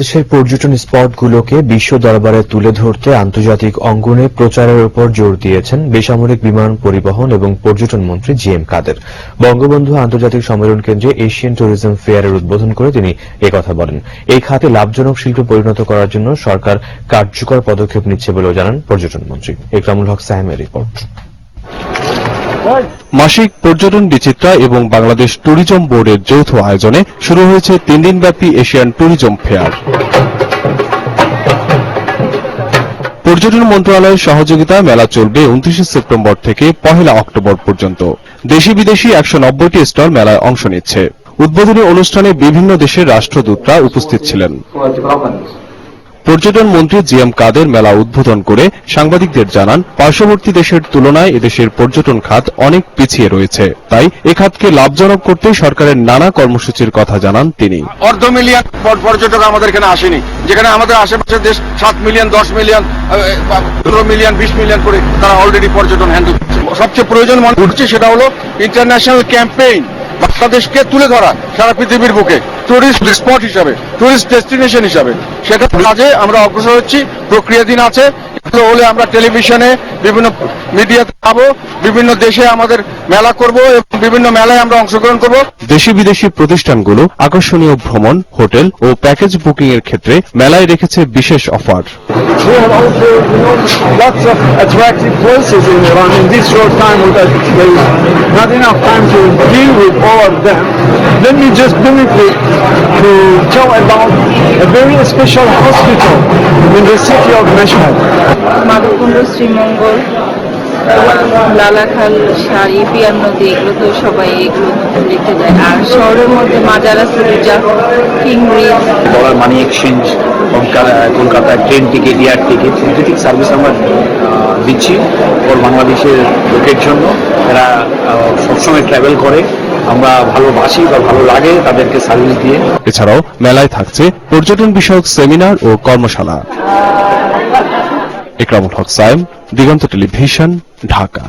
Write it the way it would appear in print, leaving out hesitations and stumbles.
দেশের পর্যটন স্পটগুলোকে বিশ্ব দরবারে তুলে ধরতে আন্তর্জাতিক অঙ্গনে প্রচারের উপর জোর দিয়েছেন বেসামরিক বিমান পরিবহন এবং পর্যটন মন্ত্রী জি.এম. কাদের। বঙ্গবন্ধু আন্তর্জাতিক সম্মেলন কেন্দ্রে এশিয়ান ট্যুরিজম ফেয়ারের উদ্বোধন করে তিনি একথা বলেন। এই খাতে লাভজনক শিল্পে পরিণত করার জন্য সরকার কার্যকর পদক্ষেপ নিচ্ছে বলেও জানান পর্যটন মন্ত্রী। ইকরামুল হক সাহেমের রিপোর্ট। মাসিক পর্যটন বিচিত্রা এবং বাংলাদেশ ট্যুরিজম বোর্ডের যৌথ আয়োজনে শুরু হয়েছে 3 দিনব্যাপী এশিয়ান ট্যুরিজম ফেয়ার। পর্যটন মন্ত্রণালয়ের সহযোগিতায় মেলা চলবে 29 সেপ্টেম্বর থেকে 1 অক্টোবর পর্যন্ত। দেশি বিদেশি 190টি স্টল মেলায় অংশ নিচ্ছে। উদ্বোধনী অনুষ্ঠানে বিভিন্ন দেশের রাষ্ট্রদূতরা উপস্থিত ছিলেন। পর্যটন মন্ত্রী জি.এম. কাদের মেলা উদ্বোধন করে সাংবাদিকদের জানান, পার্শ্ববর্তী দেশের তুলনায় এদেশের পর্যটন খাত অনেক পিছিয়ে রয়েছে। তাই এ খাতকে লাভজনক করতে সরকারের নানা কর্মসূচির কথা জানান তিনি। 1.5 মিলিয়ন পর্যটক আমাদের এখানে আসেনি, যেখানে আমাদের আশেপাশের দেশ 7 মিলিয়ন, 10 মিলিয়ন, 15 মিলিয়ন, 20 মিলিয়ন করে তারা অলরেডি পর্যটন হ্যান্ডেল করছে। সবচেয়ে প্রয়োজন মনে হচ্ছে সেটা হলো ইন্টারন্যাশনাল ক্যাম্পেইন, বাংলাদেশকে তুলে ধরা সারা পৃথিবীর বুকে টুরিস্ট স্পট হিসাবে, টুরিস্ট ডেস্টিনেশন হিসাবে। সেটা কাজে আমরা অগ্রসর হচ্ছি, প্রক্রিয়াধীন আছে। হলে আমরা টেলিভিশনে, বিভিন্ন মিডিয়াতে পাবো, বিভিন্ন দেশে আমাদের মেলা করব এবং বিভিন্ন মেলায় আমরা অংশগ্রহণ করব। দেশি বিদেশি প্রতিষ্ঠানগুলো আকর্ষণীয় ভ্রমণ, হোটেল ও প্যাকেজ বুকিং এর ক্ষেত্রে মেলায় রেখেছে বিশেষ offer. Let me just briefly to tell about a very special hospital in the city of Mashhad. Madhabkunda, Sreemangal, Lalakhal, Sari, Piyar নদী, এগুলো তো সবাই এগুলো দেখতে যায়। আর শহরের মধ্যে মাজারা, সুরুজা, king bridge, dollar money exchange, কলকাতায় train ticket, air ticket, synthetic service আমরা দিচ্ছি ওর বাংলাদেশের লোকের জন্য। এরা সবসময় ট্রাভেল করে, আমরা ভালোবাসি বা ভালো লাগে তাদেরকে সার্ভিস দিয়ে। এছাড়াও মেলায় থাকছে পর্যটন বিষয়ক সেমিনার ও কর্মশালা। ইকরামুল হক সায়েম, দিগন্ত টেলিভিশন, ঢাকা।